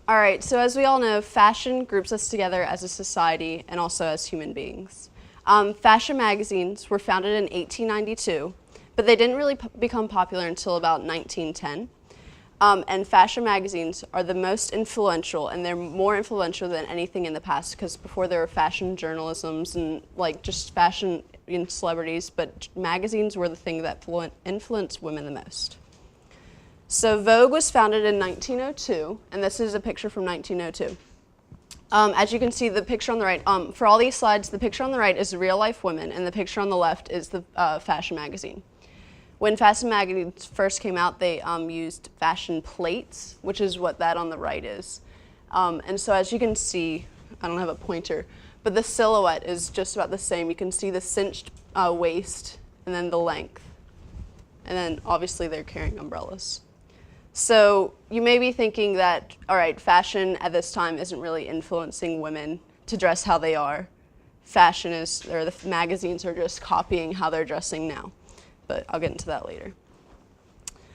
All right, so as we all know, fashion groups us together as a society and also as human beings. Fashion magazines were founded in 1892, but they didn't really become popular until about 1910. And fashion magazines are the most influential, and they're more influential than anything in the past, because before there were fashion journalisms and like just fashion celebrities, but magazines were the thing that influenced women the most. So Vogue was founded in 1902, and this is a picture from 1902. As you can see, the picture on the right, for all these slides, the picture on the right is real life women, and the picture on the left is the fashion magazine. When fashion magazines first came out, they used fashion plates, which is what that on the right is. And so as you can see, I don't have a pointer, but the silhouette is just about the same. You can see the cinched waist and then the length. And then obviously they're carrying umbrellas. So you may be thinking that, all right, fashion at this time isn't really influencing women to dress how they are. Fashion is, or the magazines are just copying how they're dressing now. But I'll get into that later.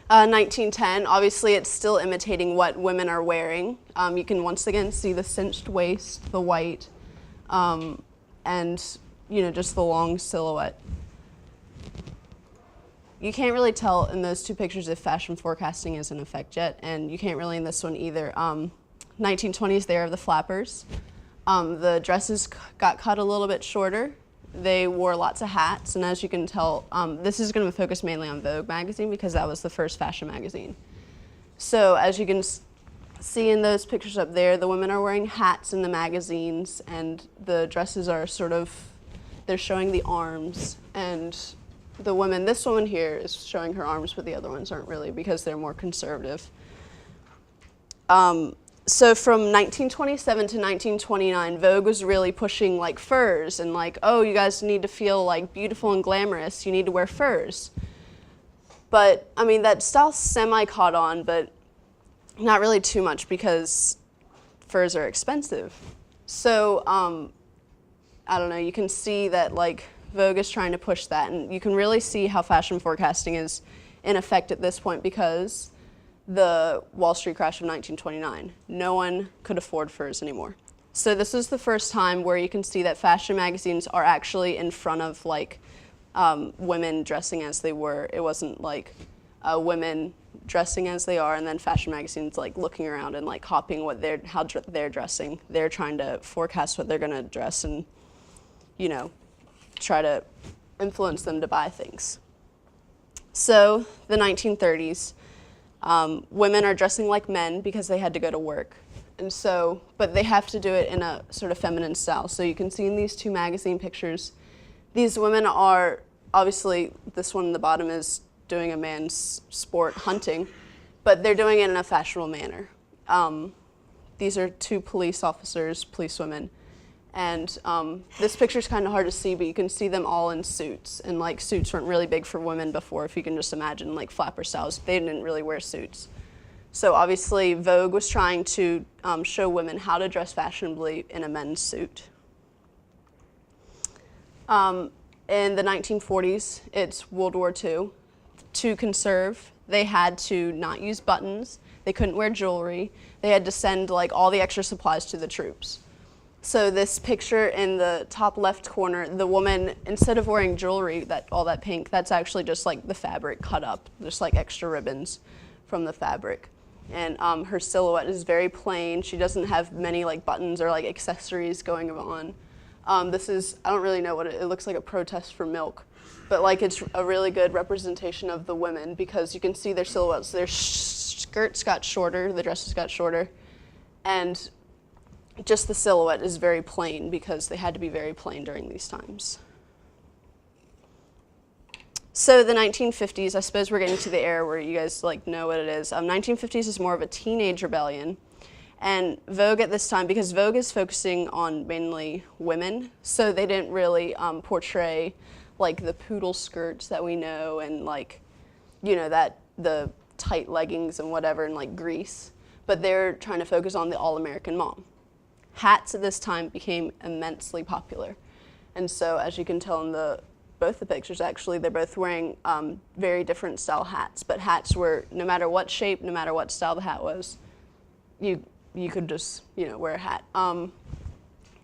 1910, obviously it's still imitating what women are wearing. You can once again see the cinched waist, the white, and just the long silhouette. You can't really tell in those two pictures if fashion forecasting is in effect yet, and you can't really in this one either. 1920s, there are the flappers. The dresses got cut a little bit shorter. They wore lots of hats, and as you can tell, this is going to focus mainly on Vogue magazine because that was the first fashion magazine. So as you can see in those pictures up there, the women are wearing hats in the magazines, and the dresses are they're showing the arms, and the women, this woman here is showing her arms, but the other ones aren't really because they're more conservative. So from 1927 to 1929, Vogue was really pushing like furs and like, oh, you guys need to feel like beautiful and glamorous, you need to wear furs. But I mean, that style semi-caught on, but not really too much because furs are expensive. So I don't know, you can see that like Vogue is trying to push that, and you can really see how fashion forecasting is in effect at this point because the Wall Street crash of 1929. No one could afford furs anymore. So this is the first time where you can see that fashion magazines are actually in front of like women dressing as they were. It wasn't like women dressing as they are and then fashion magazines like looking around and like copying how they're dressing. They're trying to forecast what they're gonna dress and try to influence them to buy things. So the 1930s, women are dressing like men because they had to go to work. And so, but they have to do it in a sort of feminine style. So you can see in these two magazine pictures, these women are, obviously this one in the bottom is doing a man's sport, hunting, but they're doing it in a fashionable manner. These are two police officers, police women. And this picture is kind of hard to see, but you can see them all in suits. And like suits weren't really big for women before, if you can just imagine like flapper styles. They didn't really wear suits. So obviously Vogue was trying to show women how to dress fashionably in a men's suit. In the 1940s, it's World War II. To conserve, they had to not use buttons. They couldn't wear jewelry. They had to send like all the extra supplies to the troops. So this picture in the top left corner, the woman, instead of wearing jewelry, all that pink, that's actually just like the fabric cut up, just like extra ribbons from the fabric. And her silhouette is very plain. She doesn't have many like buttons or like accessories going on. This is, I don't really know what it looks like, a protest for milk. But like it's a really good representation of the women because you can see their silhouettes. Their skirts got shorter, the dresses got shorter, and just the silhouette is very plain because they had to be very plain during these times. So the 1950s, I suppose we're getting to the era where you guys like know what it is. 1950s is more of a teenage rebellion. And Vogue at this time, because Vogue is focusing on mainly women, so they didn't really portray like the poodle skirts that we know and like, that the tight leggings and whatever and like Grease, but they're trying to focus on the all-American mom. Hats at this time became immensely popular. And so as you can tell in both the pictures actually, they're both wearing very different style hats, but hats were, no matter what shape, no matter what style the hat was, you you could just, wear a hat.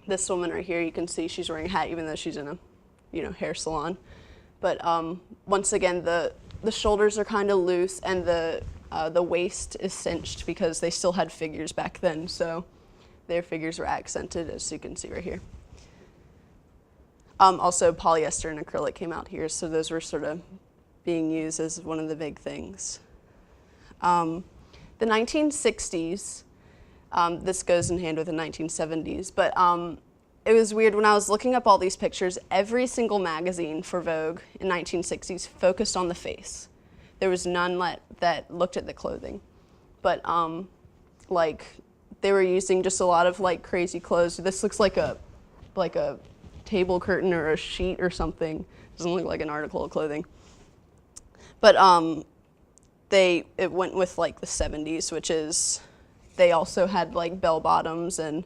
This woman right here, you can see she's wearing a hat even though she's in a, hair salon. But once again, the shoulders are kind of loose and the waist is cinched because they still had figures back then, so their figures were accented, as you can see right here. Also, polyester and acrylic came out here, so those were sort of being used as one of the big things. The 1960s, this goes in hand with the 1970s, but it was weird when I was looking up all these pictures, every single magazine for Vogue in 1960s focused on the face. There was none that looked at the clothing. But they were using just a lot of crazy clothes. This looks like a table curtain or a sheet or something. Doesn't look like an article of clothing. But it went with the 70s, which is, they also had bell bottoms and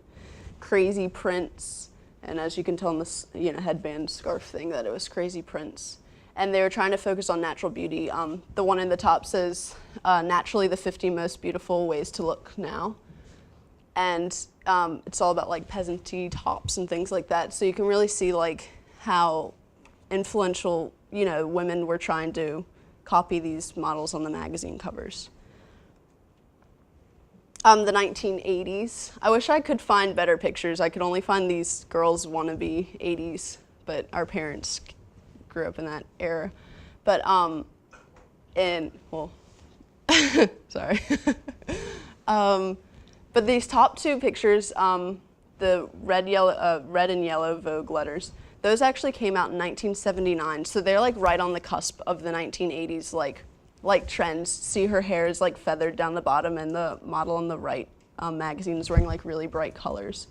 crazy prints. And as you can tell in this headband scarf thing, that it was crazy prints. And they were trying to focus on natural beauty. The one in the top says, naturally the 50 most beautiful ways to look now. And it's all about peasantry tops and things like that. So you can really see how influential, women were trying to copy these models on the magazine covers. The 1980s. I wish I could find better pictures. I could only find these girls wannabe 80s, but our parents grew up in that era. But sorry. But these top two pictures, the red and yellow Vogue letters, those actually came out in 1979. So they're right on the cusp of the 1980s trends. See, her hair is feathered down the bottom, and the model on the right magazine is wearing really bright colors.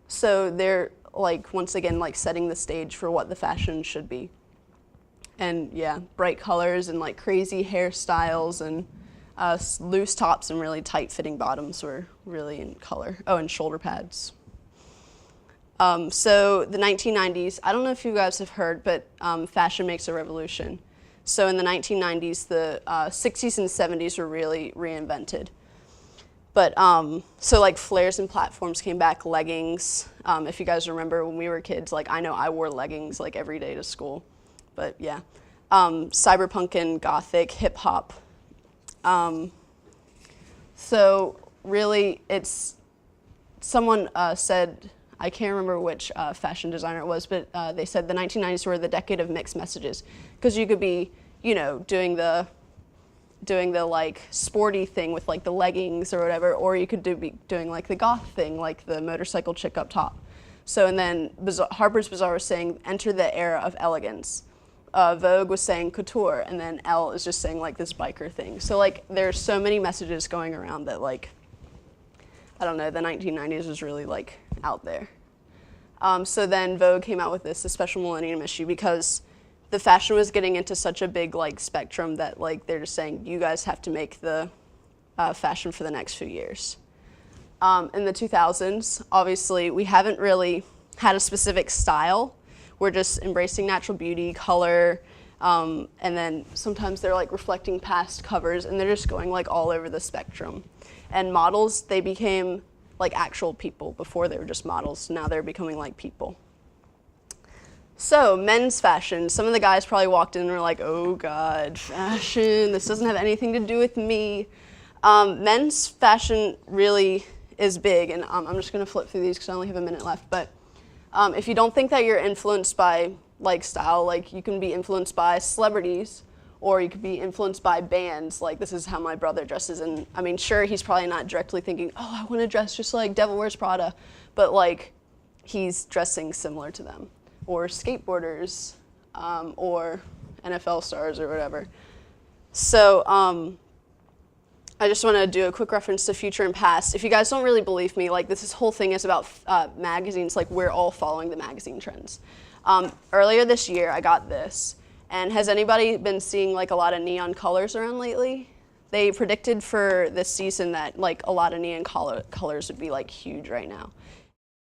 So they're once again setting the stage for what the fashion should be. And yeah, bright colors and crazy hairstyles and loose tops and really tight-fitting bottoms were really in color. Oh, and shoulder pads. So the 1990s, I don't know if you guys have heard, but fashion makes a revolution. So in the 1990s, the 60s and 70s were really reinvented. But so flares and platforms came back, leggings. If you guys remember when we were kids, I know I wore leggings every day to school. But yeah, cyberpunk and gothic, hip hop. So really, it's, someone said, I can't remember which fashion designer it was, but they said the 1990s were the decade of mixed messages, because you could be, doing the sporty thing with the leggings or whatever, or you could be doing the goth thing, the motorcycle chick up top. So, and then Harper's Bazaar was saying, enter the era of elegance. Vogue was saying couture, and then Elle is just saying this biker thing. So there's so many messages going around that I don't know, the 1990s was really out there. So then Vogue came out with this, the Special Millennium issue, because the fashion was getting into such a big spectrum that they're just saying, you guys have to make the fashion for the next few years. In the 2000s, obviously, we haven't really had a specific style. We're just embracing natural beauty, color, and then sometimes they're reflecting past covers, and they're just going all over the spectrum. And models, they became actual people. Before they were just models, now they're becoming people. So, men's fashion. Some of the guys probably walked in and were oh God, fashion, this doesn't have anything to do with me. Men's fashion really is big, and I'm just gonna flip through these because I only have a minute left, but if you don't think that you're influenced by style, you can be influenced by celebrities, or you could be influenced by bands, this is how my brother dresses, and I mean, sure, he's probably not directly thinking, oh, I want to dress just like Devil Wears Prada, but he's dressing similar to them, or skateboarders, or NFL stars or whatever. So I just want to do a quick reference to future and past. If you guys don't really believe me, this whole thing is about magazines, we're all following the magazine trends. Earlier this year, I got this. And has anybody been seeing a lot of neon colors around lately? They predicted for this season that a lot of neon colors would be huge right now.